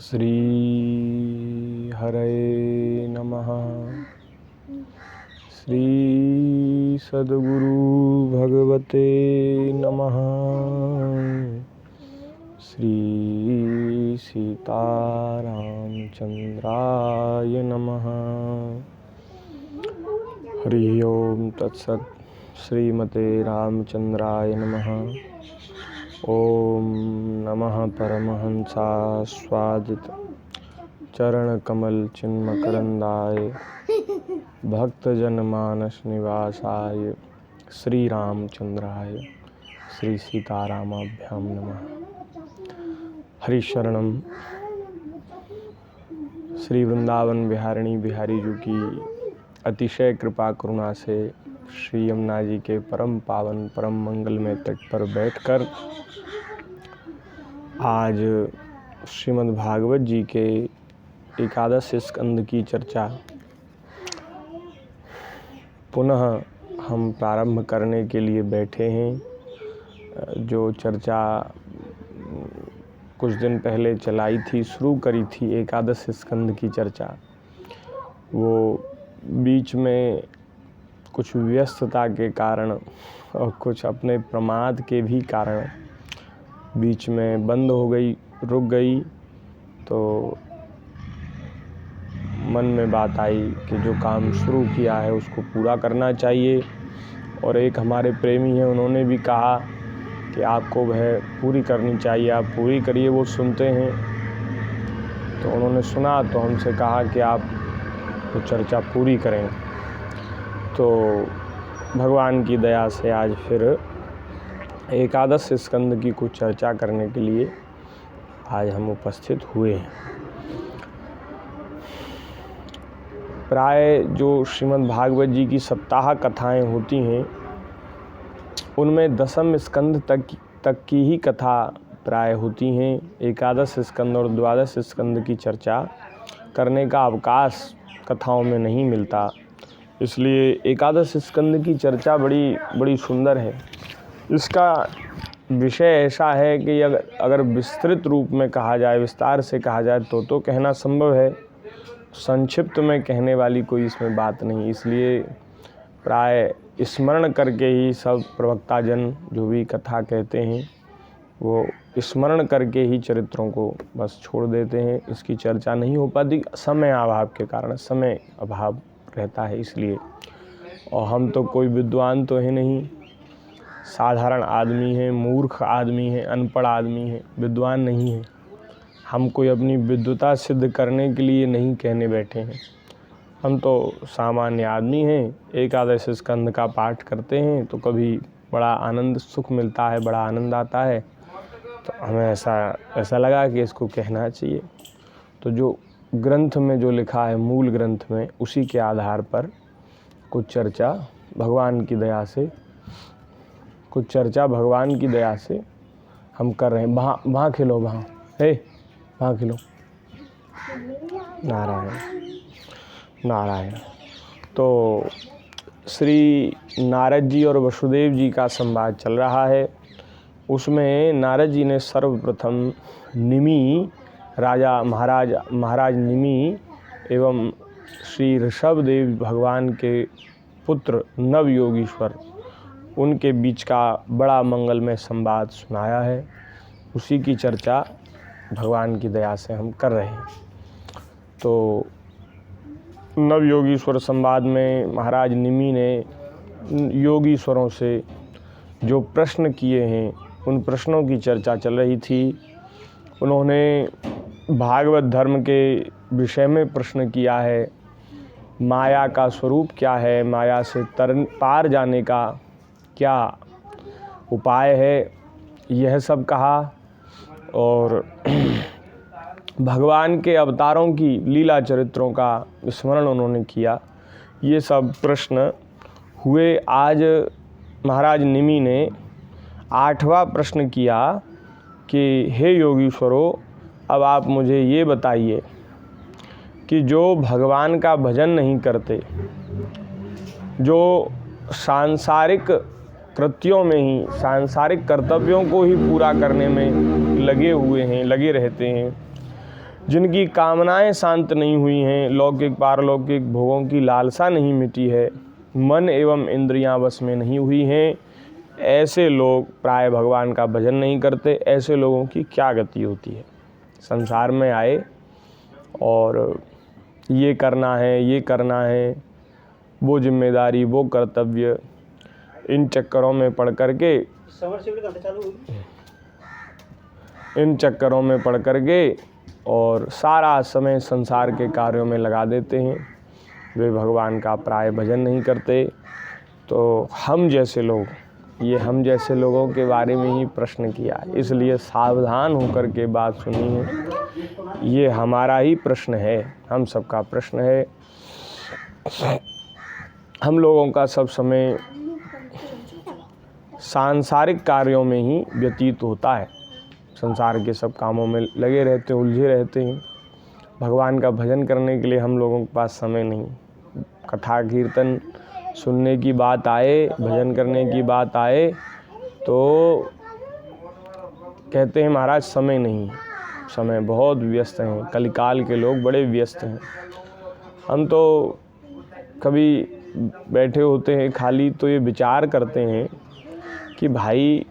श्री हरे नमः। श्री सद्गुरु भगवते नमः। श्री सीतारामचंद्राय नमः। हरि ओम तत्सत्। श्रीमते रामचंद्राय नमः। ओम नमः परमहंसास्वादित चरणकमल चिन्मकरंदाय भक्तजनमानस निवासाय श्री रामचंद्राय श्री सीतारामाभ्याम नमः। हरिशरणम। श्री वृंदावन बिहारिणी बिहारी जी की अतिशय कृपा करुणा से श्री यमुना जी के परम पावन परम मंगलमय तट पर बैठकर आज श्रीमद् भागवत जी के एकादश स्कंद की चर्चा पुनः हम प्रारंभ करने के लिए बैठे हैं। जो चर्चा कुछ दिन पहले चलाई थी, शुरू करी थी एकादश स्कंद की चर्चा, वो बीच में कुछ व्यस्तता के कारण और कुछ अपने प्रमाद के भी कारण बीच में बंद हो गई, रुक गई। तो मन में बात आई कि जो काम शुरू किया है उसको पूरा करना चाहिए। और एक हमारे प्रेमी हैं, उन्होंने भी कहा कि आपको वह पूरी करनी चाहिए, आप पूरी करिए। वो सुनते हैं, तो उन्होंने सुना तो हमसे कहा कि आप वो चर्चा पूरी करें। तो भगवान की दया से आज फिर एकादश स्कंद की कुछ चर्चा करने के लिए आज हम उपस्थित हुए हैं। प्राय जो श्रीमद् भागवत जी की सप्ताह कथाएं होती हैं, उनमें दशम स्कंद तक की ही कथा प्राय होती हैं। एकादश स्कंद और द्वादश स्कंद की चर्चा करने का अवकाश कथाओं में नहीं मिलता। इसलिए एकादश स्कंद की चर्चा बड़ी सुंदर है। इसका विषय ऐसा है कि अगर विस्तृत रूप में कहा जाए, विस्तार से कहा जाए तो कहना संभव है। संक्षिप्त में कहने वाली कोई इसमें बात नहीं। इसलिए प्राय स्मरण करके ही सब प्रवक्ता जन जो भी कथा कहते हैं वो स्मरण करके ही चरित्रों को बस छोड़ देते हैं। इसकी चर्चा नहीं हो पाती, समय अभाव के कारण, समय अभाव रहता है इसलिए। और हम तो कोई विद्वान तो है नहीं, साधारण आदमी हैं, मूर्ख आदमी हैं, अनपढ़ आदमी हैं, विद्वान नहीं हैं। हम कोई अपनी विद्वता सिद्ध करने के लिए नहीं कहने बैठे हैं। हम तो सामान्य आदमी हैं। एकादश स्कंद का पाठ करते हैं तो कभी बड़ा आनंद सुख मिलता है, बड़ा आनंद आता है। तो हमें ऐसा लगा कि इसको कहना चाहिए। तो जो ग्रंथ में जो लिखा है, मूल ग्रंथ में, उसी के आधार पर कुछ चर्चा भगवान की दया से हम कर रहे हैं। वहाँ खिलो, वहाँ खिलो। नारायण। तो श्री नारद जी और वसुदेव जी का संवाद चल रहा है। उसमें नारद जी ने सर्वप्रथम निमि राजा महाराज निमि एवं श्री ऋषभदेव भगवान के पुत्र नवयोगीश्वर, उनके बीच का बड़ा मंगलमय संवाद सुनाया है। उसी की चर्चा भगवान की दया से हम कर रहे हैं। तो नवयोगीश्वर संवाद में महाराज निमि ने योगीश्वरों से जो प्रश्न किए हैं, उन प्रश्नों की चर्चा चल रही थी। उन्होंने भागवत धर्म के विषय में प्रश्न किया है। माया का स्वरूप क्या है, माया से पार जाने का क्या उपाय है, यह सब कहा। और भगवान के अवतारों की लीला चरित्रों का स्मरण उन्होंने किया। ये सब प्रश्न हुए। आज महाराज निमि ने 8वां प्रश्न किया कि हे योगीश्वरों, अब आप मुझे ये बताइए कि जो भगवान का भजन नहीं करते, जो सांसारिक कृत्यों में ही, सांसारिक कर्तव्यों को ही पूरा करने में लगे रहते हैं, जिनकी कामनाएं शांत नहीं हुई हैं, लौकिक पारलौकिक भोगों की लालसा नहीं मिटी है, मन एवं इंद्रियां वश में नहीं हुई हैं, ऐसे लोग प्राय भगवान का भजन नहीं करते। ऐसे लोगों की क्या गति होती है? संसार में आए और ये करना है, ये करना है, वो जिम्मेदारी, वो कर्तव्य, इन चक्करों में पड़ करके और सारा समय संसार के कार्यों में लगा देते हैं। वे भगवान का प्राय भजन नहीं करते। तो हम जैसे लोग, ये हम जैसे लोगों के बारे में ही प्रश्न किया, इसलिए सावधान होकर के बात सुनिए। ये हमारा ही प्रश्न है, हम सबका प्रश्न है। हम लोगों का सब समय सांसारिक कार्यों में ही व्यतीत होता है, संसार के सब कामों में लगे रहते हैं, उलझे रहते हैं। भगवान का भजन करने के लिए हम लोगों के पास समय नहीं। कथा कीर्तन सुनने की बात आए, भजन करने की बात आए तो कहते हैं महाराज समय नहीं, समय बहुत व्यस्त हैं, कलिकाल के लोग बड़े व्यस्त हैं। हम तो कभी बैठे होते हैं खाली तो ये विचार करते हैं कि भाई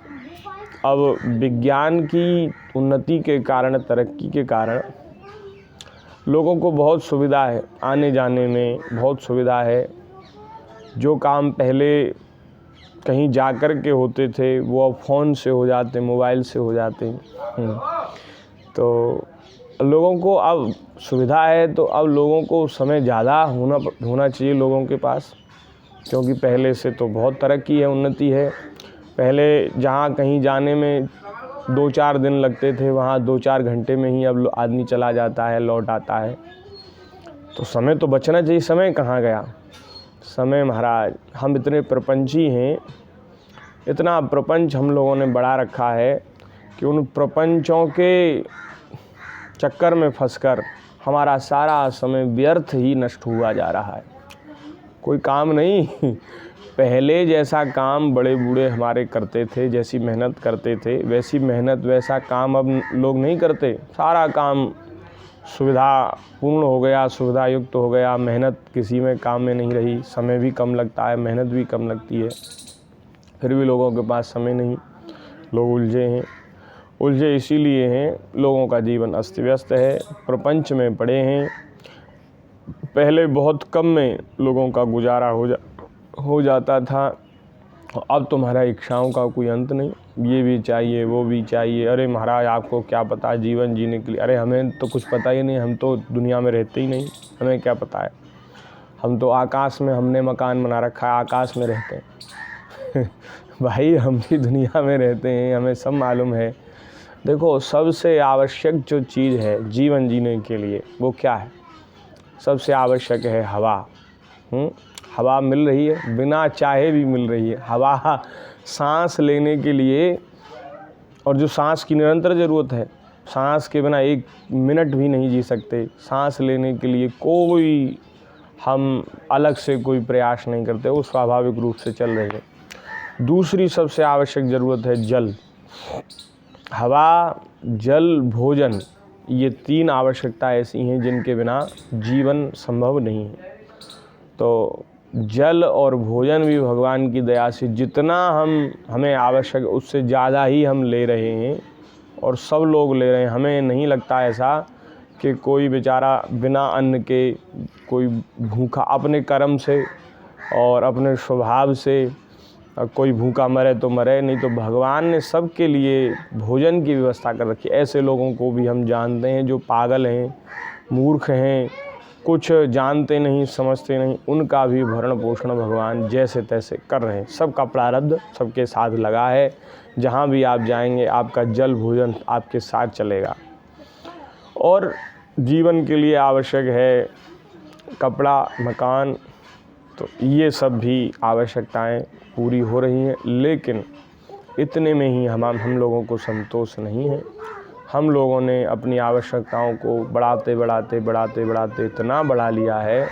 अब विज्ञान की उन्नति के कारण, तरक्की के कारण लोगों को बहुत सुविधा है, आने जाने में बहुत सुविधा है। जो काम पहले कहीं जाकर के होते थे वो अब फ़ोन से हो जाते, मोबाइल से हो जाते हैं। तो लोगों को अब सुविधा है, तो अब लोगों को समय ज़्यादा होना चाहिए लोगों के पास, क्योंकि पहले से तो बहुत तरक्की है, उन्नति है। पहले जहाँ कहीं जाने में 2-4 दिन लगते थे, वहाँ 2-4 घंटे में ही अब आदमी चला जाता है, लौट आता है। तो समय तो बचना चाहिए। समय कहाँ गया समय महाराज? हम इतने प्रपंची हैं, इतना प्रपंच हम लोगों ने बढ़ा रखा है कि उन प्रपंचों के चक्कर में फंसकर हमारा सारा समय व्यर्थ ही नष्ट हुआ जा रहा है। कोई काम नहीं। पहले जैसा काम बड़े बूढ़े हमारे करते थे, जैसी मेहनत करते थे, वैसी मेहनत वैसा काम अब लोग नहीं करते। सारा काम सुविधा पूर्ण हो गया, सुविधा युक्त हो गया, मेहनत किसी में काम में नहीं रही, समय भी कम लगता है, मेहनत भी कम लगती है, फिर भी लोगों के पास समय नहीं। लोग उलझे हैं। उलझे इसीलिए हैं, लोगों का जीवन अस्त व्यस्त है, प्रपंच में पड़े हैं। पहले बहुत कम में लोगों का गुजारा हो जाता था, अब तुम्हारा इच्छाओं का कोई अंत नहीं। ये भी चाहिए, वो भी चाहिए। अरे महाराज आपको क्या पता जीवन जीने के लिए? अरे हमें तो कुछ पता ही नहीं, हम तो दुनिया में रहते ही नहीं, हमें क्या पता है? हम तो आकाश में, हमने मकान बना रखा है, आकाश में रहते हैं। भाई हम भी दुनिया में रहते हैं, हमें सब मालूम है। देखो सबसे आवश्यक जो चीज़ है जीवन जीने के लिए वो क्या है? सबसे आवश्यक है हवा। हवा मिल रही है, बिना चाहे भी मिल रही है हवा, सांस लेने के लिए। और जो सांस की निरंतर ज़रूरत है, सांस के बिना 1 मिनट भी नहीं जी सकते। सांस लेने के लिए कोई हम अलग से कोई प्रयास नहीं करते, वो स्वाभाविक रूप से चल रही है। दूसरी सबसे आवश्यक ज़रूरत है जल। हवा, जल, भोजन, ये 3 आवश्यकता ऐसी हैं जिनके बिना जीवन संभव नहीं है। तो जल और भोजन भी भगवान की दया से जितना हमें आवश्यक उससे ज़्यादा ही हम ले रहे हैं, और सब लोग ले रहे हैं। हमें नहीं लगता ऐसा कि कोई बेचारा बिना अन्न के, कोई भूखा अपने कर्म से और अपने स्वभाव से कोई भूखा मरे तो मरे, नहीं तो भगवान ने सबके लिए भोजन की व्यवस्था कर रखी है। ऐसे लोगों को भी हम जानते हैं जो पागल हैं, मूर्ख हैं, कुछ जानते नहीं, समझते नहीं, उनका भी भरण पोषण भगवान जैसे तैसे कर रहे हैं। सबका प्रारब्ध सबके साथ लगा है। जहाँ भी आप जाएंगे आपका जल भोजन आपके साथ चलेगा। और जीवन के लिए आवश्यक है कपड़ा, मकान, तो ये सब भी आवश्यकताएं पूरी हो रही हैं। लेकिन इतने में ही हम लोगों को संतोष नहीं है। हम लोगों ने अपनी आवश्यकताओं को बढ़ाते इतना बढ़ा लिया है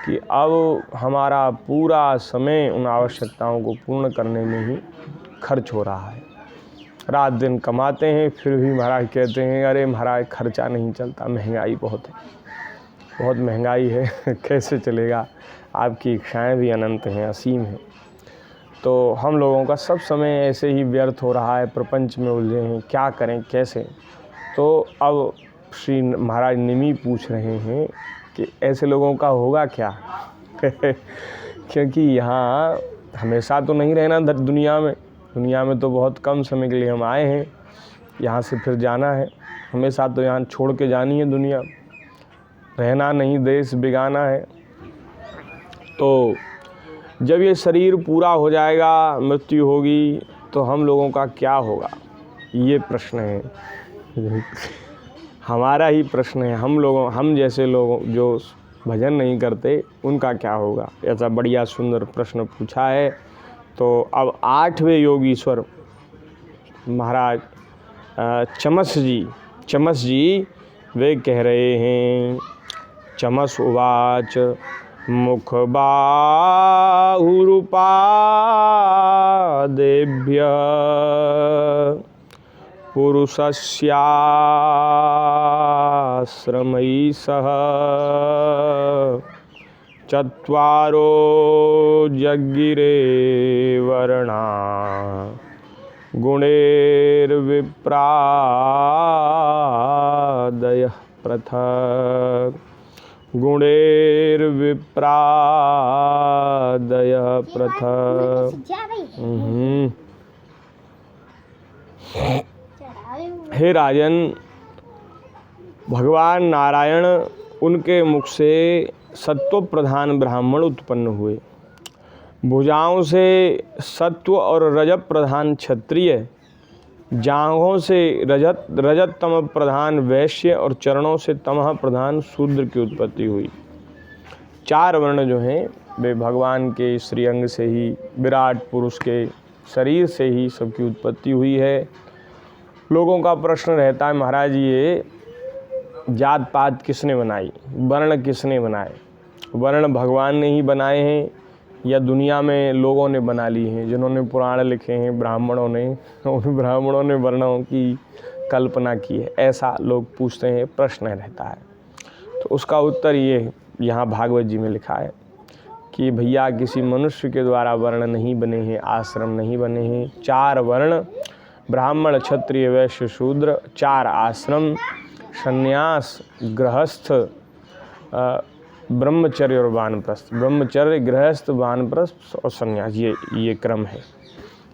कि अब हमारा पूरा समय उन आवश्यकताओं को पूर्ण करने में ही खर्च हो रहा है। रात दिन कमाते हैं, फिर भी महाराज कहते हैं अरे महाराज खर्चा नहीं चलता, महंगाई बहुत है, बहुत महंगाई है कैसे चलेगा, आपकी इच्छाएं भी अनंत हैं, असीम हैं। तो हम लोगों का सब समय ऐसे ही व्यर्थ हो रहा है, प्रपंच में उलझे हैं, क्या करें कैसे। तो अब श्री महाराज निमि पूछ रहे हैं कि ऐसे लोगों का होगा क्या क्योंकि यहाँ हमेशा तो नहीं रहना दुनिया में तो बहुत कम समय के लिए हम आए हैं, यहाँ से फिर जाना है, हमेशा तो यहाँ छोड़ के जानी है दुनिया, रहना नहीं देश बिगाना है। तो जब ये शरीर पूरा हो जाएगा, मृत्यु होगी, तो हम लोगों का क्या होगा, ये प्रश्न है हमारा ही प्रश्न है। हम जैसे लोगों जो भजन नहीं करते उनका क्या होगा, ऐसा बढ़िया सुंदर प्रश्न पूछा है। तो अब 8वें योगीश्वर महाराज चमस जी वे कह रहे हैं, चमस उवाच मुख बाहुरुपादेभ्य पुरुषस्याश्रमैः सह चत्वारो जगिरे वर्णा गुणैर्विप्रादयः पृथक् गुणैर्विप्रादयः पृथक्। हे राजन, भगवान नारायण उनके मुख से सत्व प्रधान ब्राह्मण उत्पन्न हुए, भुजाओं से सत्व और रजत प्रधान क्षत्रिय, जांघों से रजत तम प्रधान वैश्य और चरणों से तमह प्रधान शूद्र की उत्पत्ति हुई। 4 वर्ण जो हैं वे भगवान के श्रीअंग से ही, विराट पुरुष के शरीर से ही सबकी उत्पत्ति हुई है। लोगों का प्रश्न रहता है महाराज ये जात पात किसने बनाई, वर्ण किसने बनाए, वर्ण भगवान ने ही बनाए हैं या दुनिया में लोगों ने बना ली हैं, जिन्होंने पुराण लिखे हैं ब्राह्मणों ने, उन ब्राह्मणों ने वर्णों की कल्पना की है, ऐसा लोग पूछते हैं, प्रश्न रहता है। तो उसका उत्तर ये यहाँ भागवत जी में लिखा है कि भैया किसी मनुष्य के द्वारा वर्ण नहीं बने हैं, आश्रम नहीं बने हैं। 4 वर्ण ब्राह्मण क्षत्रिय वैश्य शूद्र, 4 आश्रम संन्यास गृहस्थ ब्रह्मचर्य और वानप्रस्थ, ब्रह्मचर्य गृहस्थ वानप्रस्थ और संन्यास, ये क्रम है।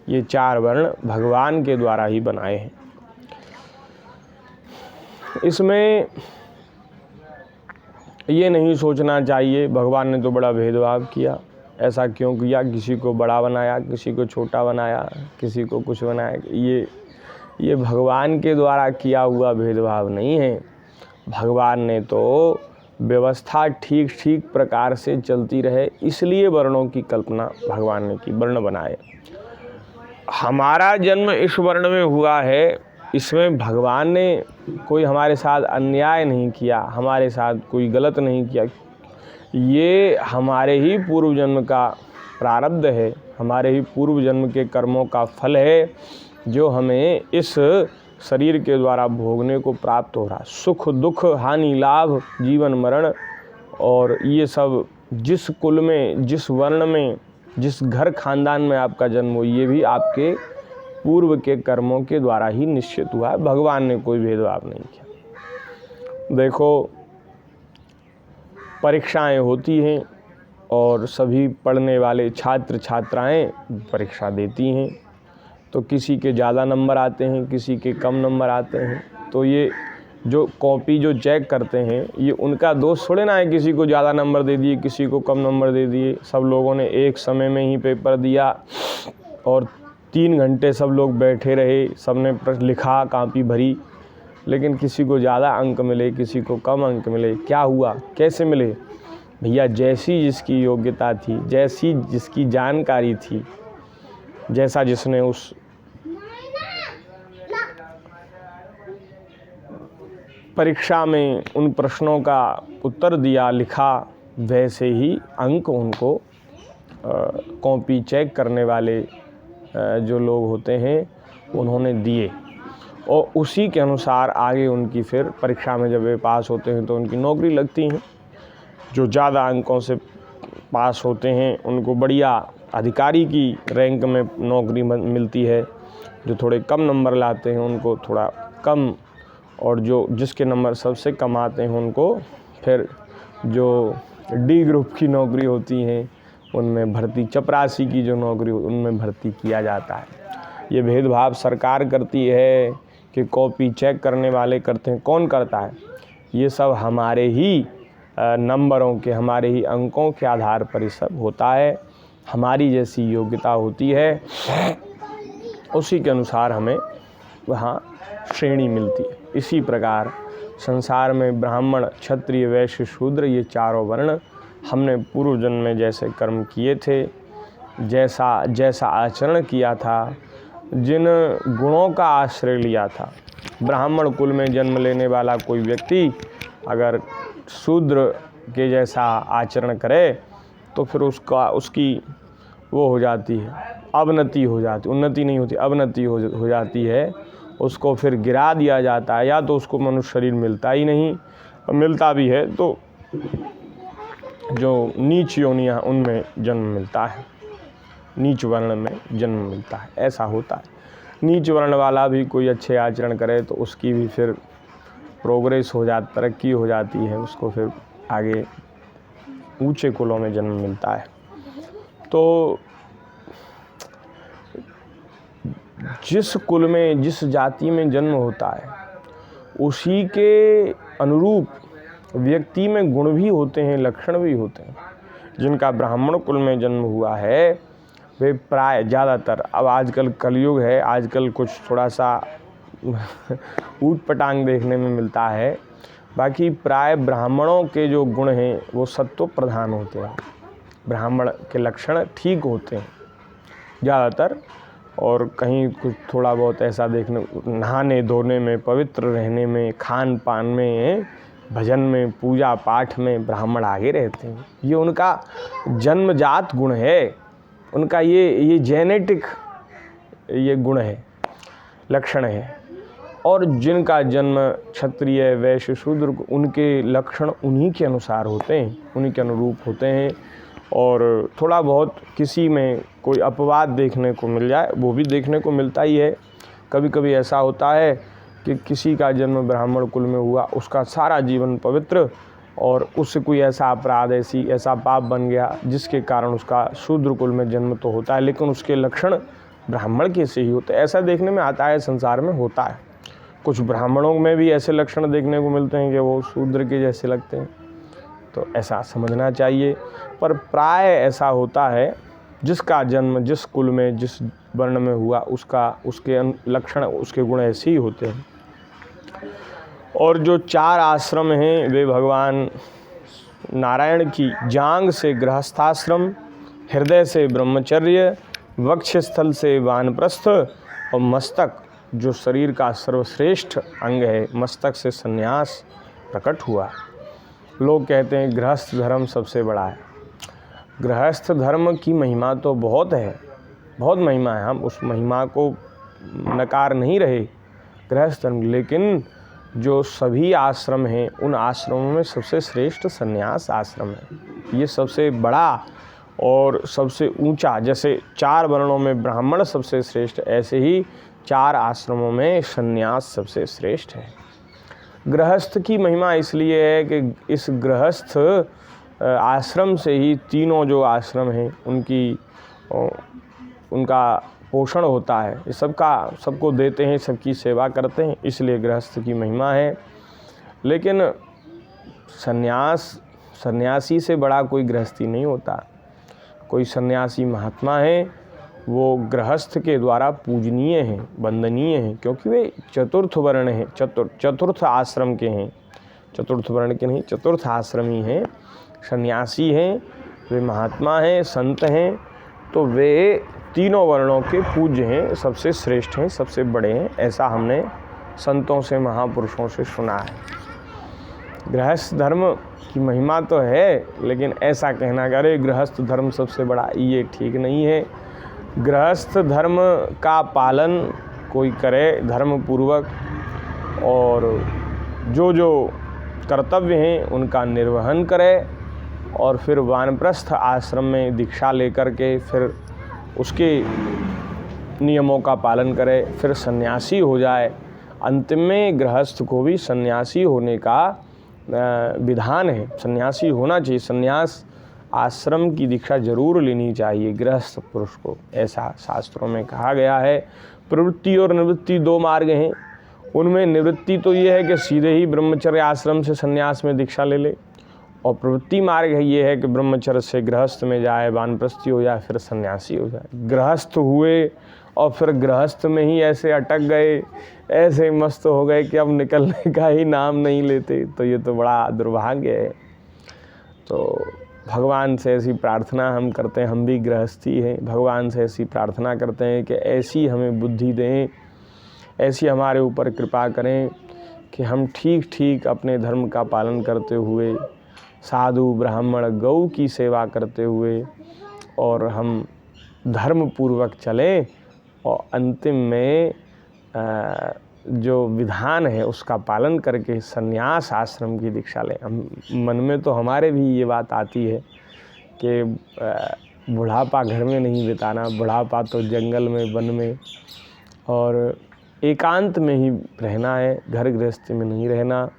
ये 4 वर्ण भगवान के द्वारा ही बनाए हैं। इसमें ये नहीं सोचना चाहिए भगवान ने तो बड़ा भेदभाव किया, ऐसा क्यों किया, किसी को बड़ा बनाया, किसी को छोटा बनाया, किसी को कुछ बनाया। ये भगवान के द्वारा किया हुआ भेदभाव नहीं है। भगवान ने तो व्यवस्था ठीक ठीक प्रकार से चलती रहे इसलिए वर्णों की कल्पना भगवान ने की, वर्ण बनाए। हमारा जन्म इस वर्ण में हुआ है, इसमें भगवान ने कोई हमारे साथ अन्याय नहीं किया, हमारे साथ कोई गलत नहीं किया। ये हमारे ही पूर्व जन्म का प्रारब्ध है, हमारे ही पूर्व जन्म के कर्मों का फल है जो हमें इस शरीर के द्वारा भोगने को प्राप्त हो रहा। सुख दुख हानि लाभ जीवन मरण और ये सब जिस कुल में, जिस वर्ण में, जिस घर खानदान में आपका जन्म हो, ये भी आपके पूर्व के कर्मों के द्वारा ही निश्चित हुआ है। भगवान ने कोई भेदभाव नहीं किया। देखो परीक्षाएं होती हैं और सभी पढ़ने वाले छात्र छात्राएं परीक्षा देती हैं, तो किसी के ज़्यादा नंबर आते हैं, किसी के कम नंबर आते हैं। तो ये जो कॉपी जो चेक करते हैं ये उनका दोष थोड़े ना है, किसी को ज़्यादा नंबर दे दिए, किसी को कम नंबर दे दिए। सब लोगों ने एक समय में ही पेपर दिया और 3 घंटे सब लोग बैठे रहे, सब ने प्रश्न लिखा, कापी भरी, लेकिन किसी को ज़्यादा अंक मिले, किसी को कम अंक मिले। क्या हुआ, कैसे मिले भैया? जैसी जिसकी योग्यता थी, जैसी जिसकी जानकारी थी, जैसा जिसने उस परीक्षा में उन प्रश्नों का उत्तर दिया, लिखा, वैसे ही अंक उनको कॉपी चेक करने वाले जो लोग होते हैं उन्होंने दिए और उसी के अनुसार आगे उनकी फिर परीक्षा में जब वे पास होते हैं तो उनकी नौकरी लगती है। जो ज़्यादा अंकों से पास होते हैं उनको बढ़िया अधिकारी की रैंक में नौकरी मिलती है। जो थोड़े कम नंबर लाते हैं उनको थोड़ा कम, और जो जिसके नंबर सबसे कम आते हैं उनको फिर जो डी ग्रुप की नौकरी होती हैं उनमें भर्ती, चपरासी की जो नौकरी उनमें भर्ती किया जाता है। ये भेदभाव सरकार करती है कि कॉपी चेक करने वाले करते हैं। कौन करता है? ये सब हमारे ही नंबरों के, हमारे ही अंकों के आधार पर ये सब होता है। हमारी जैसी योग्यता होती है उसी के अनुसार हमें वहाँ श्रेणी मिलती है। इसी प्रकार संसार में ब्राह्मण, क्षत्रिय, वैश्य, शूद्र ये चारों वर्ण हमने पूर्व जन्म में जैसे कर्म किए थे, जैसा आचरण किया था, जिन गुणों का आश्रय लिया था। ब्राह्मण कुल में जन्म लेने वाला कोई व्यक्ति अगर शूद्र के जैसा आचरण करे तो फिर उसकी वो हो जाती है, अवनति हो जाती, उन्नति नहीं होती, अवनति हो जाती है। उसको फिर गिरा दिया जाता है, या तो उसको मनुष्य शरीर मिलता ही नहीं, मिलता भी है तो जो नीच योनियाँ उनमें जन्म मिलता है, नीच वर्ण में जन्म मिलता है, ऐसा होता है। नीच वर्ण वाला भी कोई अच्छे आचरण करे तो उसकी भी फिर प्रोग्रेस हो जाती, तरक्की हो जाती है, उसको फिर आगे ऊंचे कुलों में जन्म मिलता है। तो जिस कुल में, जिस जाति में जन्म होता है उसी के अनुरूप व्यक्ति में गुण भी होते हैं, लक्षण भी होते हैं। जिनका ब्राह्मण कुल में जन्म हुआ है वे प्राय ज़्यादातर, अब आजकल कलयुग है, आजकल कुछ थोड़ा सा ऊट पटांग देखने में मिलता है, बाकी प्राय ब्राह्मणों के जो गुण हैं वो सत्व प्रधान होते हैं। ब्राह्मण के लक्षण ठीक होते हैं ज़्यादातर, और कहीं कुछ थोड़ा बहुत ऐसा देखने, नहाने धोने में, पवित्र रहने में, खान पान में, भजन में, पूजा पाठ में ब्राह्मण आगे रहते हैं। ये उनका जन्मजात गुण है, उनका ये जेनेटिक ये गुण है, लक्षण है। और जिनका जन्म क्षत्रिय, वैश्य, शूद्र, उनके लक्षण उन्हीं के अनुसार होते हैं, उन्हीं के अनुरूप होते हैं। और थोड़ा बहुत किसी में कोई अपवाद देखने को मिल जाए, वो भी देखने को मिलता ही है। कभी कभी ऐसा होता है कि किसी का जन्म ब्राह्मण कुल में हुआ, उसका सारा जीवन पवित्र, और उससे कोई ऐसा अपराध, ऐसा पाप बन गया जिसके कारण उसका शूद्र कुल में जन्म तो होता है लेकिन उसके लक्षण ब्राह्मण के से ही होते हैं। ऐसा देखने में आता है, संसार में होता है। कुछ ब्राह्मणों में भी ऐसे लक्षण देखने को मिलते हैं कि वो शूद्र के जैसे लगते हैं, तो ऐसा समझना चाहिए। पर प्राय ऐसा होता है जिसका जन्म जिस कुल में, जिस वर्ण में हुआ, उसके लक्षण, उसके गुण ऐसे ही होते हैं। और जो 4 आश्रम हैं वे भगवान नारायण की जांग से गृहस्थाश्रम, हृदय से ब्रह्मचर्य, वक्षस्थल से वानप्रस्थ, और मस्तक जो शरीर का सर्वश्रेष्ठ अंग है, मस्तक से संन्यास प्रकट हुआ। लोग कहते हैं गृहस्थ धर्म सबसे बड़ा है। गृहस्थ धर्म की महिमा तो बहुत है, बहुत महिमा है, हम उस महिमा को नकार नहीं रहे गृहस्थ धर्म, लेकिन जो सभी आश्रम हैं उन आश्रमों में सबसे श्रेष्ठ संन्यास आश्रम है। ये सबसे बड़ा और सबसे ऊंचा, जैसे 4 वर्णों में ब्राह्मण सबसे श्रेष्ठ, ऐसे ही 4 आश्रमों में संन्यास सबसे श्रेष्ठ है। गृहस्थ की महिमा इसलिए है कि इस गृहस्थ आश्रम से ही तीनों जो आश्रम हैं उनका पोषण होता है। ये सबको देते हैं, सबकी सेवा करते हैं, इसलिए गृहस्थ की महिमा है। लेकिन सन्यासी से बड़ा कोई गृहस्थी नहीं होता। कोई सन्यासी महात्मा है वो गृहस्थ के द्वारा पूजनीय हैं, वंदनीय हैं, क्योंकि वे चतुर्थ वर्ण हैं, चतुर्थ आश्रम के हैं, चतुर्थ वर्ण के नहीं, चतुर्थ आश्रमी हैं, सन्यासी हैं, वे महात्मा हैं, संत हैं, तो वे तीनों वर्णों के पूज्य हैं, सबसे श्रेष्ठ हैं, सबसे बड़े हैं। ऐसा हमने संतों से, महापुरुषों से सुना है। गृहस्थ धर्म की महिमा तो है, लेकिन ऐसा कहना कि अरे गृहस्थ धर्म सबसे बड़ा, ये ठीक नहीं है। गृहस्थ धर्म का पालन कोई करे धर्म पूर्वक और जो जो कर्तव्य हैं उनका निर्वहन करे और फिर वानप्रस्थ आश्रम में दीक्षा लेकर के फिर उसके नियमों का पालन करे, फिर सन्यासी हो जाए। अंतिम में गृहस्थ को भी सन्यासी होने का विधान है, सन्यासी होना चाहिए। सन्यास आश्रम की दीक्षा जरूर लेनी चाहिए गृहस्थ पुरुष को, ऐसा शास्त्रों में कहा गया है। प्रवृत्ति और निवृत्ति दो मार्ग हैं, उनमें निवृत्ति तो ये है कि सीधे ही ब्रह्मचर्य आश्रम से सन्यास में दीक्षा ले ले, और प्रवृत्ति मार्ग है ये है कि ब्रह्मचर्य से गृहस्थ में जाए, वानप्रस्थी हो जाए, फिर सन्यासी हो जाए। गृहस्थ हुए और फिर गृहस्थ में ही ऐसे अटक गए, ऐसे मस्त हो गए कि अब निकलने का ही नाम नहीं लेते, तो ये तो बड़ा दुर्भाग्य है। तो भगवान से ऐसी प्रार्थना हम करते हैं, हम भी गृहस्थी हैं, भगवान से ऐसी प्रार्थना करते हैं कि ऐसी हमें बुद्धि दें, ऐसी हमारे ऊपर कृपा करें कि हम ठीक ठीक अपने धर्म का पालन करते हुए, साधु ब्राह्मण गौ की सेवा करते हुए और हम धर्म पूर्वक चलें और अंतिम में जो विधान है उसका पालन करके सन्यास आश्रम की दीक्षा लें। हम मन में तो हमारे भी ये बात आती है कि बुढ़ापा घर में नहीं बिताना, बुढ़ापा तो जंगल में, वन में और एकांत में ही रहना है, घर गृहस्थी में नहीं रहना।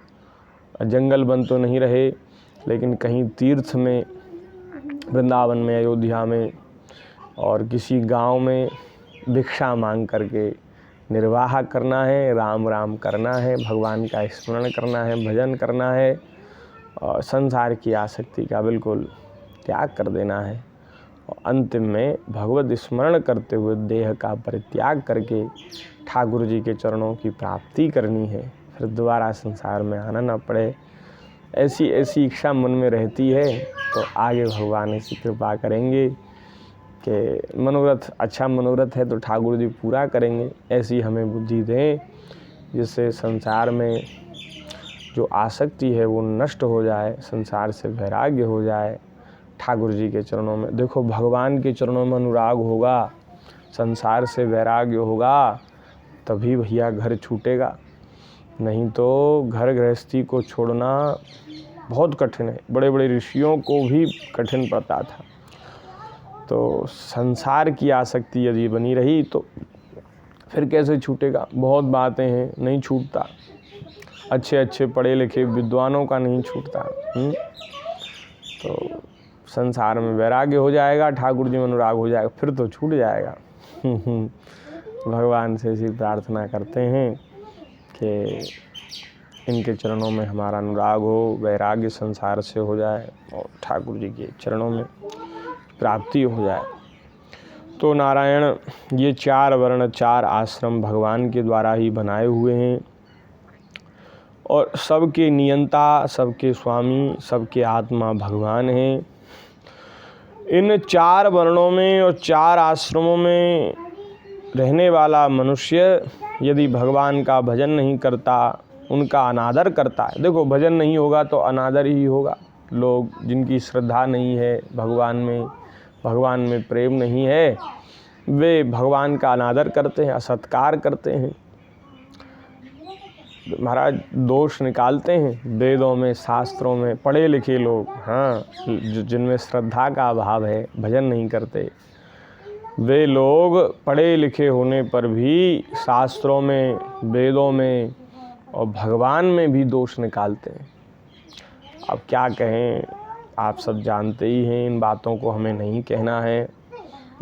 जंगल वन तो नहीं रहे, लेकिन कहीं तीर्थ में, वृंदावन में, अयोध्या में और किसी गांव में भिक्षा मांग करके निर्वाह करना है, राम राम करना है, भगवान का स्मरण करना है, भजन करना है और संसार की आसक्ति का बिल्कुल त्याग कर देना है और अंतिम में भगवत स्मरण करते हुए देह का परित्याग करके ठाकुर जी के चरणों की प्राप्ति करनी है, फिर दोबारा संसार में आना न पड़े। ऐसी ऐसी इच्छा मन में रहती है तो आगे भगवान ऐसी कृपा करेंगे कि मनोरथ, अच्छा मनोरथ है तो ठाकुर जी पूरा करेंगे। ऐसी हमें बुद्धि दें जिससे संसार में जो आसक्ति है वो नष्ट हो जाए, संसार से वैराग्य हो जाए, ठाकुर जी के चरणों में। देखो, भगवान के चरणों में अनुराग होगा, संसार से वैराग्य होगा, तभी भैया घर छूटेगा, नहीं तो घर गृहस्थी को छोड़ना बहुत कठिन है। बड़े बड़े ऋषियों को भी कठिन पड़ता था। तो संसार की आसक्ति यदि बनी रही तो फिर कैसे छूटेगा। बहुत बातें हैं, नहीं छूटता। अच्छे अच्छे पढ़े लिखे विद्वानों का नहीं छूटता। तो संसार में वैराग्य हो जाएगा, ठाकुर जी में अनुराग हो जाएगा, फिर तो छूट जाएगा। भगवान से ऐसी प्रार्थना करते हैं कि इनके चरणों में हमारा अनुराग हो, वैराग्य संसार से हो जाए और ठाकुर जी के चरणों में प्राप्ति हो जाए। तो नारायण, ये 4 वर्ण 4 आश्रम भगवान के द्वारा ही बनाए हुए हैं और सबके नियंता, सबके स्वामी, सबके आत्मा भगवान हैं। इन 4 वर्णों में और 4 आश्रमों में रहने वाला मनुष्य यदि भगवान का भजन नहीं करता, उनका अनादर करता है। देखो, भजन नहीं होगा तो अनादर ही होगा। लोग जिनकी श्रद्धा नहीं है भगवान में प्रेम नहीं है, वे भगवान का अनादर करते हैं, असत्कार करते हैं, महाराज दोष निकालते हैं। वेदों में, शास्त्रों में पढ़े लिखे लोग, हाँ, जिनमें श्रद्धा का अभाव है, भजन नहीं करते, वे लोग पढ़े लिखे होने पर भी शास्त्रों में, वेदों में और भगवान में भी दोष निकालते हैं। अब क्या कहें, आप सब जानते ही हैं, इन बातों को हमें नहीं कहना है।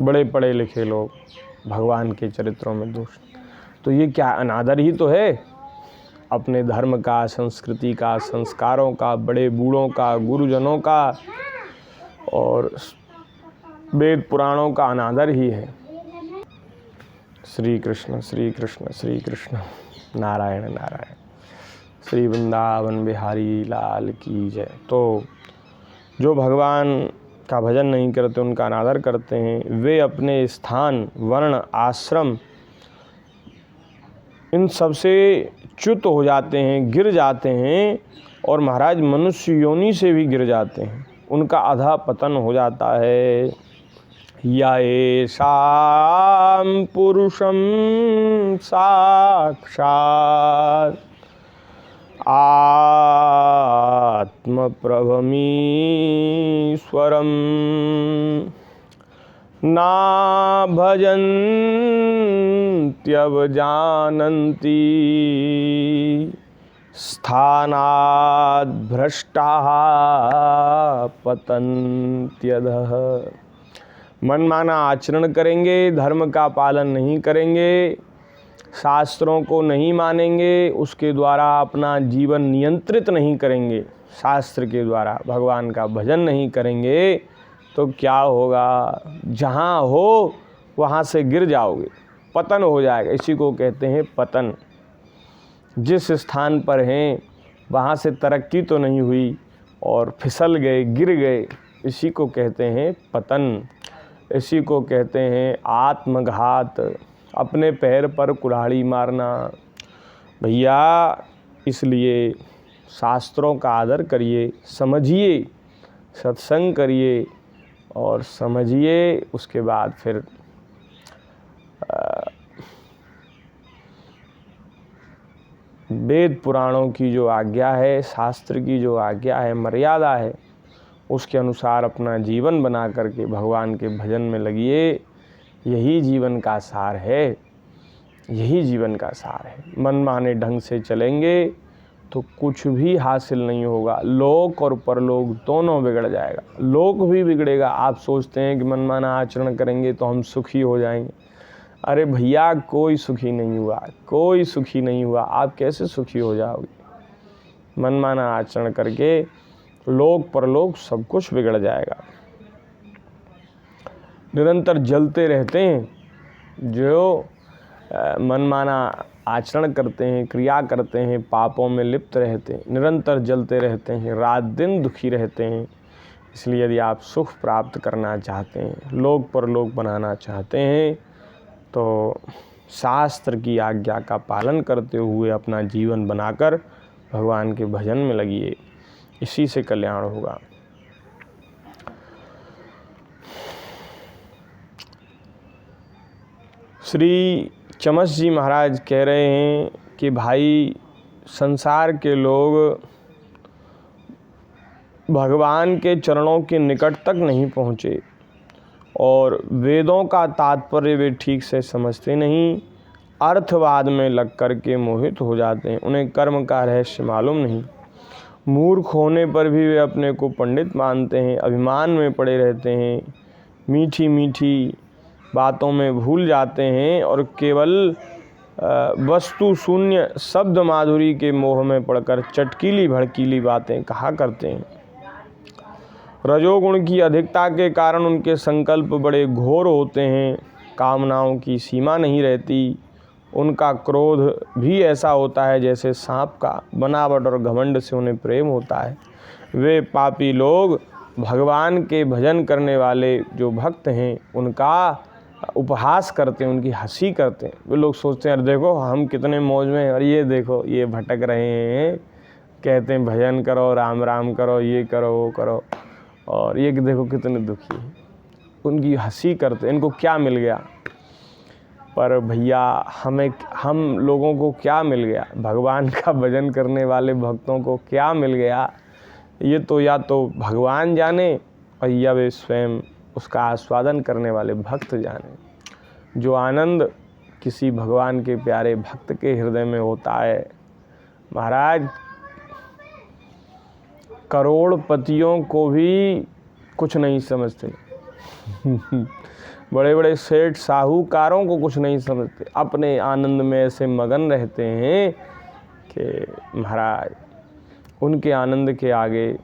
बड़े पढ़े लिखे लोग भगवान के चरित्रों में दोष, तो ये क्या अनादर ही तो है अपने धर्म का, संस्कृति का, संस्कारों का, बड़े बूढ़ों का, गुरुजनों का और वेद पुराणों का अनादर ही है। श्री कृष्ण श्री कृष्ण श्री कृष्ण, नारायण नारायण। श्री वृंदावन बिहारी लाल की जय। तो जो भगवान का भजन नहीं करते, उनका अनादर करते हैं, वे अपने स्थान, वर्ण, आश्रम इन सबसे च्युत हो जाते हैं, गिर जाते हैं और महाराज मनुष्य योनि से भी गिर जाते हैं। उनका अधा पतन हो जाता है। या एषां पुरुषं साक्षात् आत्मप्रभमीश्वरं ना भजन्त्यवजानन्ति स्थानाद् भ्रष्टाः पतन्त्यधः। मनमाना आचरण करेंगे, धर्म का पालन नहीं करेंगे, शास्त्रों को नहीं मानेंगे, उसके द्वारा अपना जीवन नियंत्रित नहीं करेंगे, शास्त्र के द्वारा भगवान का भजन नहीं करेंगे, तो क्या होगा? जहाँ हो वहाँ से गिर जाओगे, पतन हो जाएगा। इसी को कहते हैं पतन। जिस स्थान पर हैं वहाँ से तरक्की तो नहीं हुई और फिसल गए, गिर गए, इसी को कहते हैं पतन। इसी को कहते हैं आत्मघात, अपने पैर पर कुल्हाड़ी मारना। भैया, इसलिए शास्त्रों का आदर करिए, समझिए, सत्संग करिए और समझिए। उसके बाद फिर वेद पुराणों की जो आज्ञा है, शास्त्र की जो आज्ञा है, मर्यादा है, उसके अनुसार अपना जीवन बना करके भगवान के भजन में लगिए। यही जीवन का सार है, यही जीवन का सार है। मनमाने ढंग से चलेंगे तो कुछ भी हासिल नहीं होगा। लोक और परलोक दोनों बिगड़ जाएगा। लोक भी बिगड़ेगा। आप सोचते हैं कि मनमाना आचरण करेंगे तो हम सुखी हो जाएंगे। अरे भैया, कोई सुखी नहीं हुआ, कोई सुखी नहीं हुआ। आप कैसे सुखी हो जाओगे? मनमाना आचरण करके लोक परलोक सब कुछ बिगड़ जाएगा। निरंतर जलते रहते हैं, जो मनमाना आचरण करते हैं, क्रिया करते हैं, पापों में लिप्त रहते हैं, निरंतर जलते रहते हैं, रात दिन दुखी रहते हैं। इसलिए यदि आप सुख प्राप्त करना चाहते हैं, लोक परलोक बनाना चाहते हैं, तो शास्त्र की आज्ञा का पालन करते हुए अपना जीवन बनाकर भगवान के भजन में लगिए। इसी से कल्याण होगा। श्री चमस जी महाराज कह रहे हैं कि भाई, संसार के लोग भगवान के चरणों के निकट तक नहीं पहुँचे और वेदों का तात्पर्य वे ठीक से समझते नहीं, अर्थवाद में लग कर के मोहित हो जाते हैं। उन्हें कर्म का रहस्य मालूम नहीं। मूर्ख होने पर भी वे अपने को पंडित मानते हैं, अभिमान में पड़े रहते हैं, मीठी मीठी बातों में भूल जाते हैं और केवल वस्तु शून्य शब्द माधुरी के मोह में पड़कर चटकीली भड़कीली बातें कहा करते हैं। रजोगुण की अधिकता के कारण उनके संकल्प बड़े घोर होते हैं, कामनाओं की सीमा नहीं रहती। उनका क्रोध भी ऐसा होता है जैसे सांप का। बनावट और घमंड से उन्हें प्रेम होता है। वे पापी लोग भगवान के भजन करने वाले जो भक्त हैं उनका उपहास करते हैं, उनकी हंसी करते हैं। वे लोग सोचते हैं, अरे देखो हम कितने मौज में हैं और ये देखो ये भटक रहे हैं, कहते हैं भजन करो, राम राम करो, ये करो वो करो, और ये देखो कितने दुखी हैं। उनकी हंसी करते, इनको क्या मिल गया? पर भैया, हम लोगों को क्या मिल गया? भगवान का भजन करने वाले भक्तों को क्या मिल गया? ये तो या तो भगवान जाने और या वे स्वयं उसका आस्वादन करने वाले भक्त जाने। जो आनंद किसी भगवान के प्यारे भक्त के हृदय में होता है, महाराज, करोड़पतियों को भी कुछ नहीं समझते। बड़े बड़े सेठ साहूकारों को कुछ नहीं समझते। अपने आनंद में ऐसे मगन रहते हैं कि महाराज, उनके आनंद के आगे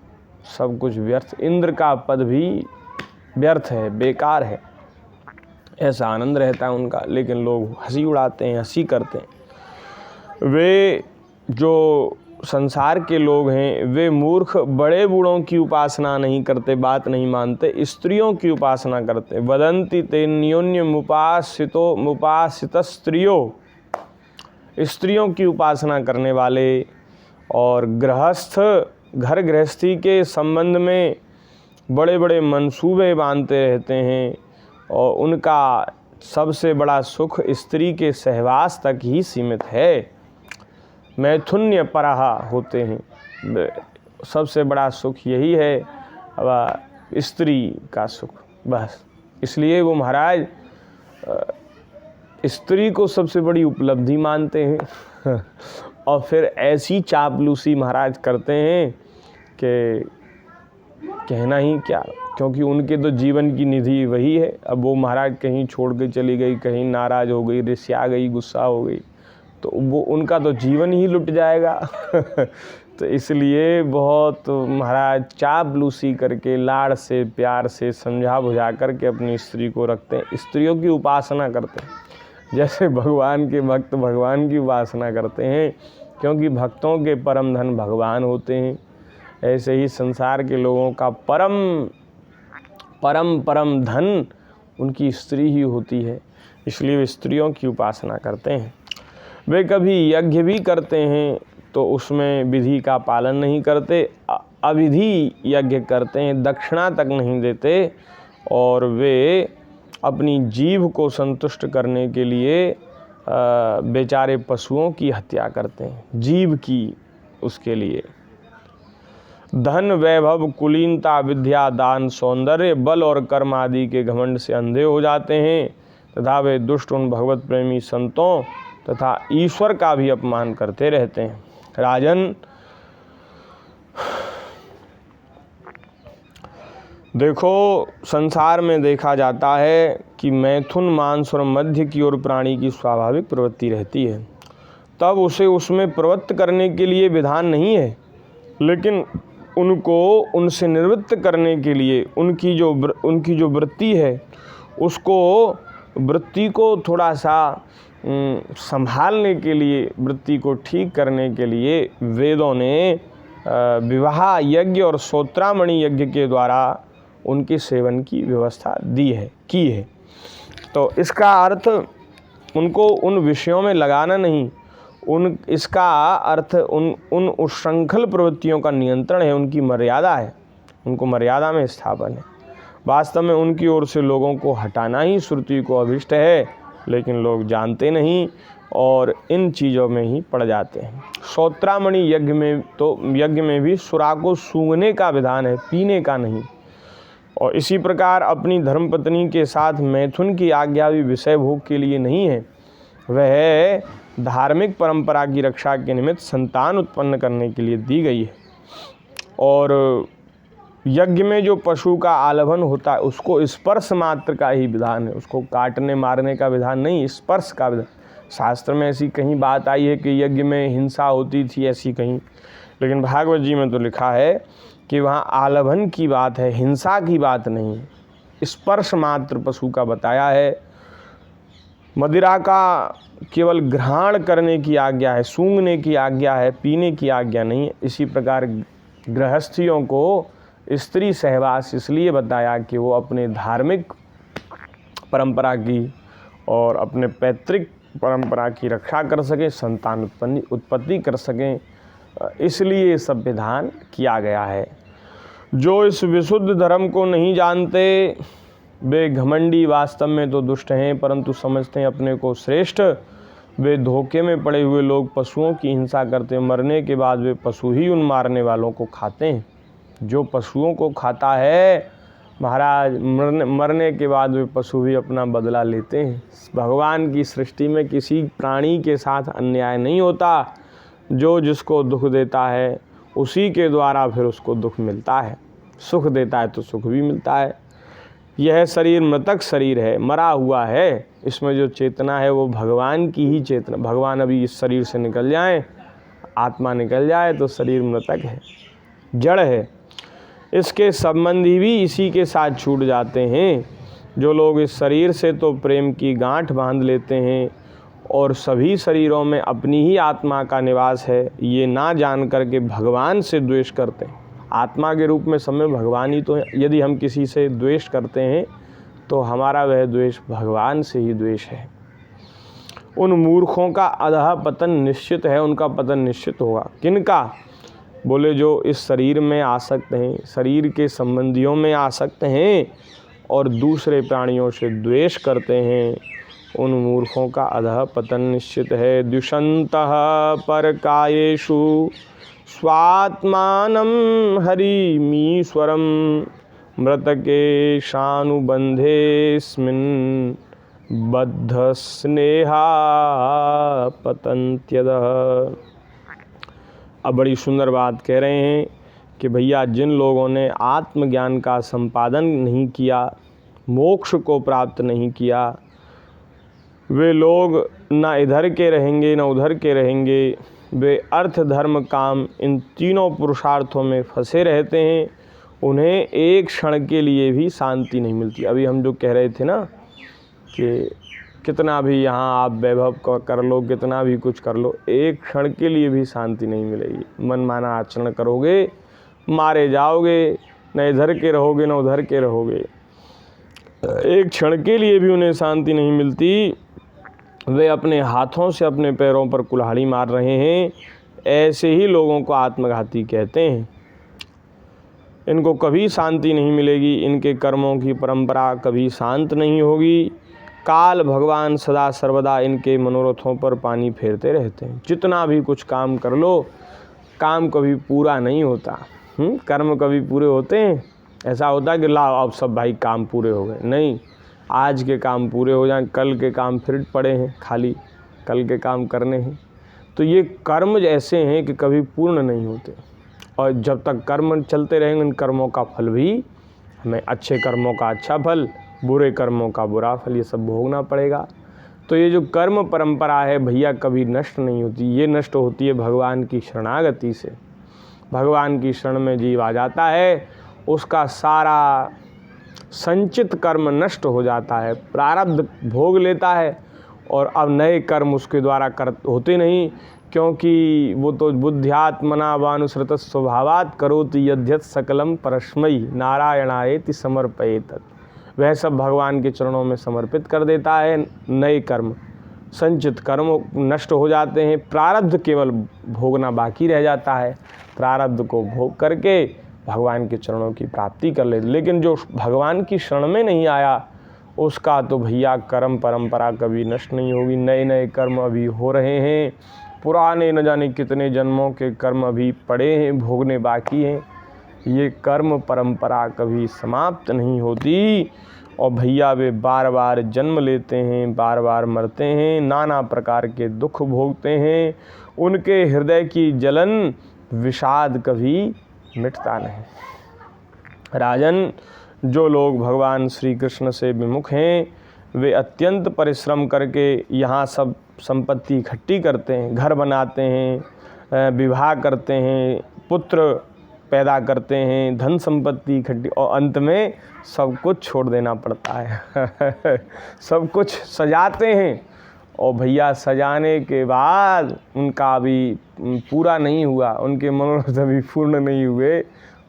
सब कुछ व्यर्थ। इंद्र का पद भी व्यर्थ है, बेकार है, ऐसा आनंद रहता है उनका। लेकिन लोग हंसी उड़ाते हैं, हंसी करते हैं। वे जो संसार के लोग हैं वे मूर्ख बड़े बूढ़ों की उपासना नहीं करते, बात नहीं मानते, स्त्रियों की उपासना करते। वदंति ते न्योन्यमुपासित स्त्रियों, स्त्रियों की उपासना करने वाले और गृहस्थ, घर गृहस्थी के संबंध में बड़े बड़े मंसूबे बांधते रहते हैं और उनका सबसे बड़ा सुख स्त्री के सहवास तक ही सीमित है। मैथुन्य परहा होते हैं, सबसे बड़ा सुख यही है स्त्री का सुख, बस। इसलिए वो महाराज स्त्री को सबसे बड़ी उपलब्धि मानते हैं और फिर ऐसी चापलूसी महाराज करते हैं कि कहना ही क्या, क्योंकि उनके तो जीवन की निधि वही है। अब वो महाराज कहीं छोड़ के चली गई, कहीं नाराज़ हो गई, रिसिया गई, गुस्सा हो गई, तो वो उनका तो जीवन ही लुट जाएगा तो इसलिए बहुत महाराज चापलूसी करके लाड़ से प्यार से समझा बुझा करके अपनी स्त्री को रखते हैं। स्त्रियों की उपासना करते हैं, जैसे भगवान के भक्त भगवान की उपासना करते हैं, क्योंकि भक्तों के परम धन भगवान होते हैं। ऐसे ही संसार के लोगों का परम धन उनकी स्त्री ही होती है, इसलिए वे स्त्रियों की उपासना करते हैं। वे कभी यज्ञ भी करते हैं तो उसमें विधि का पालन नहीं करते, अविधि यज्ञ करते हैं, दक्षिणा तक नहीं देते, और वे अपनी जीभ को संतुष्ट करने के लिए बेचारे पशुओं की हत्या करते हैं, जीभ की उसके लिए। धन वैभव कुलीनता विद्या दान सौंदर्य बल और कर्म आदि के घमंड से अंधे हो जाते हैं तथा वे दुष्ट उन भगवत प्रेमी संतों तथा ईश्वर का भी अपमान करते रहते हैं। राजन, देखो संसार में देखा जाता है कि मैथुन मांस और मध्य की ओर प्राणी की स्वाभाविक प्रवृत्ति रहती है, तब उसे उसमें प्रवृत्त करने के लिए विधान नहीं है, लेकिन उनको उनसे निवृत्त करने के लिए उनकी जो वृत्ति है, उसको वृत्ति को थोड़ा सा संभालने के लिए, वृत्ति को ठीक करने के लिए वेदों ने विवाह यज्ञ और श्रोत्रामणि यज्ञ के द्वारा उनके सेवन की व्यवस्था की है। तो इसका अर्थ उनको उन विषयों में लगाना नहीं, इसका अर्थ उन उच्छृंखल प्रवृत्तियों का नियंत्रण है, उनकी मर्यादा है, उनको मर्यादा में स्थापन है। वास्तव में उनकी ओर से लोगों को हटाना ही श्रुति को अभिष्ट है, लेकिन लोग जानते नहीं और इन चीज़ों में ही पड़ जाते हैं। श्रोत्रामणि यज्ञ में भी सुरा को सूंघने का विधान है, पीने का नहीं। और इसी प्रकार अपनी धर्मपत्नी के साथ मैथुन की आज्ञा भी विषय भोग के लिए नहीं है, वह धार्मिक परंपरा की रक्षा के निमित्त संतान उत्पन्न करने के लिए दी गई है। और यज्ञ में जो पशु का आलभन होता है उसको स्पर्श मात्र का ही विधान है, उसको काटने मारने का विधान नहीं, स्पर्श का विधान। शास्त्र में ऐसी कहीं बात आई है कि यज्ञ में हिंसा होती थी, ऐसी कहीं, लेकिन भागवत जी में तो लिखा है कि वहाँ आलभन की बात है, हिंसा की बात नहीं, स्पर्श मात्र पशु का बताया है। मदिरा का केवल ग्रहण करने की आज्ञा है, सूंघने की आज्ञा है, पीने की आज्ञा नहीं है। इसी प्रकार गृहस्थियों को स्त्री सहवास इसलिए बताया कि वो अपने धार्मिक परंपरा की और अपने पैतृक परंपरा की रक्षा कर सकें, संतान उत्पत्ति कर सकें, इसलिए सब विधान किया गया है। जो इस विशुद्ध धर्म को नहीं जानते वे घमंडी वास्तव में तो दुष्ट हैं, परंतु समझते हैं अपने को श्रेष्ठ। वे धोखे में पड़े हुए लोग पशुओं की हिंसा करते हैं, मरने के बाद वे पशु ही उन मारने वालों को खाते हैं। जो पशुओं को खाता है महाराज, मरने के बाद वे पशु भी अपना बदला लेते हैं। भगवान की सृष्टि में किसी प्राणी के साथ अन्याय नहीं होता, जो जिसको दुख देता है उसी के द्वारा फिर उसको दुख मिलता है, सुख देता है तो सुख भी मिलता है। यह शरीर मृतक शरीर है, मरा हुआ है, इसमें जो चेतना है वो भगवान की ही चेतना। भगवान अभी इस शरीर से निकल जाए, आत्मा निकल जाए तो शरीर मृतक है, जड़ है। इसके संबंधी भी इसी के साथ छूट जाते हैं। जो लोग इस शरीर से तो प्रेम की गांठ बांध लेते हैं और सभी शरीरों में अपनी ही आत्मा का निवास है, ये ना जान करके भगवान से द्वेष करते हैं। आत्मा के रूप में सब में भगवान ही तो है। यदि हम किसी से द्वेष करते हैं तो हमारा वह द्वेष भगवान से ही द्वेष है। उन मूर्खों का अधः पतन निश्चित है, उनका पतन निश्चित होगा। किनका? बोले जो इस शरीर में आसक्त हैं, शरीर के संबंधियों में आसक्त हैं और दूसरे प्राणियों से द्वेष करते हैं, उन मूर्खों का अधः पतन निश्चित है। द्विषन्तः परकायेषु स्वात्मानं हरिमीश्वरं मृतकेशानुबन्धेऽस्मिन् बद्धस्नेहा पतन्त्यधः। अब बड़ी सुंदर बात कह रहे हैं कि भैया जिन लोगों ने आत्मज्ञान का संपादन नहीं किया, मोक्ष को प्राप्त नहीं किया, वे लोग ना इधर के रहेंगे ना उधर के रहेंगे। वे अर्थ धर्म काम इन तीनों पुरुषार्थों में फंसे रहते हैं। उन्हें एक क्षण के लिए भी शांति नहीं मिलती। अभी हम जो कह रहे थे ना कि कितना भी यहाँ आप वैभव कर लो, कितना भी कुछ कर लो, एक क्षण के लिए भी शांति नहीं मिलेगी। मनमाना आचरण करोगे, मारे जाओगे, न इधर के रहोगे न उधर के रहोगे। एक क्षण के लिए भी उन्हें शांति नहीं मिलती। वे अपने हाथों से अपने पैरों पर कुल्हाड़ी मार रहे हैं। ऐसे ही लोगों को आत्मघाती कहते हैं। इनको कभी शांति नहीं मिलेगी, इनके कर्मों की परंपरा कभी शांत नहीं होगी। काल भगवान सदा सर्वदा इनके मनोरथों पर पानी फेरते रहते हैं। जितना भी कुछ काम कर लो, काम कभी पूरा नहीं होता। कर्म कभी पूरे होते हैं? ऐसा होता है कि लाओ अब सब भाई काम पूरे हो गए? नहीं, आज के काम पूरे हो जाएं, कल के काम फिर पड़े हैं खाली, कल के काम करने हैं। तो ये कर्म ऐसे हैं कि कभी पूर्ण नहीं होते, और जब तक कर्म चलते रहेंगे इन कर्मों का फल भी हमें, अच्छे कर्मों का अच्छा फल, बुरे कर्मों का बुरा फल, ये सब भोगना पड़ेगा। तो ये जो कर्म परंपरा है भैया कभी नष्ट नहीं होती। ये नष्ट होती है भगवान की शरणागति से। भगवान की शरण में जीव आ जाता है, उसका सारा संचित कर्म नष्ट हो जाता है, प्रारब्ध भोग लेता है, और अब नए कर्म उसके द्वारा होते नहीं, क्योंकि वो तो बुद्ध्यात्मना वानुसृत स्वभावात् करोति यद्यत् सकलम परस्मै नारायणायेति समर्पयेत्। वह सब भगवान के चरणों में समर्पित कर देता है। नए कर्म, संचित कर्म नष्ट हो जाते हैं, प्रारब्ध केवल भोगना बाकी रह जाता है। प्रारब्ध को भोग करके भगवान के चरणों की प्राप्ति कर लेते। लेकिन जो भगवान की शरण में नहीं आया, उसका तो भैया कर्म परंपरा कभी नष्ट नहीं होगी। नए नए कर्म अभी हो रहे हैं, पुराने न जाने कितने जन्मों के कर्म अभी पड़े हैं, भोगने बाकी हैं। ये कर्म परंपरा कभी समाप्त नहीं होती, और भैया वे बार बार जन्म लेते हैं, बार बार मरते हैं, नाना प्रकार के दुख भोगते हैं। उनके हृदय की जलन विषाद कभी मिटता नहीं। राजन, जो लोग भगवान श्री कृष्ण से विमुख हैं, वे अत्यंत परिश्रम करके यहाँ सब संपत्ति इकट्ठी करते हैं, घर बनाते हैं, विवाह करते हैं, पुत्र पैदा करते हैं, धन संपत्ति इकट्ठी, और अंत में सब कुछ छोड़ देना पड़ता है। सब कुछ सजाते हैं, और भैया सजाने के बाद उनका अभी पूरा नहीं हुआ, उनके मनोरथ अभी पूर्ण नहीं हुए,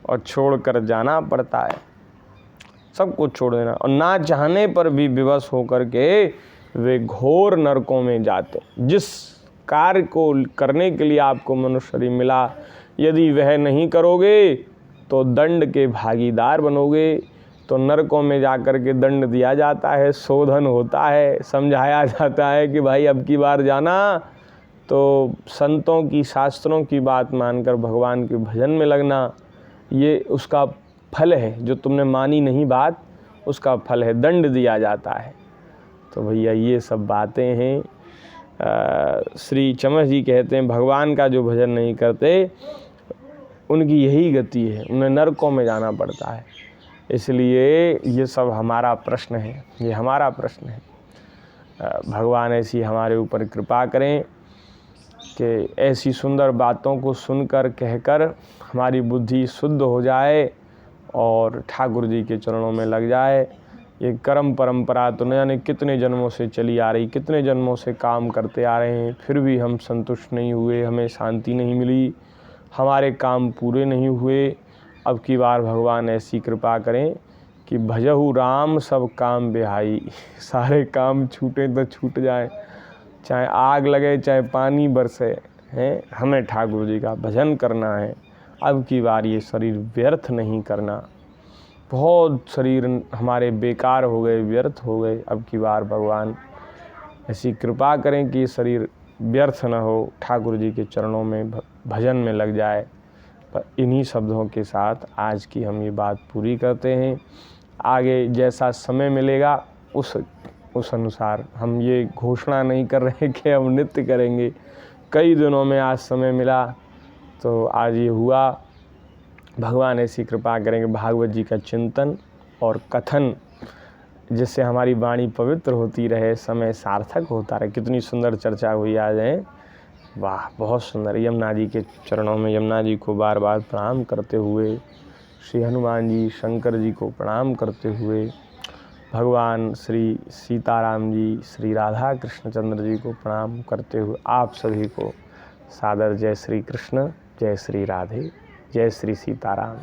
और छोड़ कर जाना पड़ता है। सब कुछ छोड़ देना, और ना चाहने पर भी विवश होकर के वे घोर नरकों में जाते। जिस कार्य को करने के लिए आपको मनुष्य शरीर मिला, यदि वह नहीं करोगे तो दंड के भागीदार बनोगे। तो नरकों में जाकर के दंड दिया जाता है, शोधन होता है, समझाया जाता है कि भाई अब की बार जाना तो संतों की, शास्त्रों की बात मानकर भगवान के भजन में लगना। ये उसका फल है, जो तुमने मानी नहीं बात, उसका फल है, दंड दिया जाता है। तो भैया ये सब बातें हैं। श्री चमस जी कहते हैं भगवान का जो भजन नहीं करते उनकी यही गति है, उन्हें नरकों में जाना पड़ता है। इसलिए ये सब हमारा प्रश्न है, ये हमारा प्रश्न है। भगवान ऐसी हमारे ऊपर कृपा करें कि ऐसी सुंदर बातों को सुनकर कहकर हमारी बुद्धि शुद्ध हो जाए और ठाकुर जी के चरणों में लग जाए। ये कर्म परंपरा तो न जाने कितने जन्मों से चली आ रही, कितने जन्मों से काम करते आ रहे हैं, फिर भी हम संतुष्ट नहीं हुए, हमें शांति नहीं मिली, हमारे काम पूरे नहीं हुए। अब की बार भगवान ऐसी कृपा करें कि भजहु राम सब काम बिहाई, सारे काम छूटे तो छूट जाए, चाहे आग लगे चाहे पानी बरसे, हैं, हमें ठाकुर जी का भजन करना है। अब की बार ये शरीर व्यर्थ नहीं करना। बहुत शरीर हमारे बेकार हो गए, व्यर्थ हो गए। अब की बार भगवान ऐसी कृपा करें कि शरीर व्यर्थ न हो, ठाकुर जी के चरणों में भजन में लग जाए। पर इन्हीं शब्दों के साथ आज की हम ये बात पूरी करते हैं। आगे जैसा समय मिलेगा उस अनुसार हम ये घोषणा नहीं कर रहे कि हम नृत्य करेंगे। कई दिनों में आज समय मिला तो आज ये हुआ। भगवान ऐसी कृपा करेंगे भागवत जी का चिंतन और कथन, जिससे हमारी वाणी पवित्र होती रहे, समय सार्थक होता रहे। कितनी सुंदर चर्चा हुई आज है, वाह, बहुत सुंदर। यमुना जी के चरणों में यमुना जी को बार बार प्रणाम करते हुए, श्री हनुमान जी शंकर जी को प्रणाम करते हुए, भगवान श्री सीताराम जी, श्री राधा कृष्णचंद्र जी को प्रणाम करते हुए आप सभी को सादर जय श्री कृष्ण, जय श्री राधे, जय श्री सीताराम।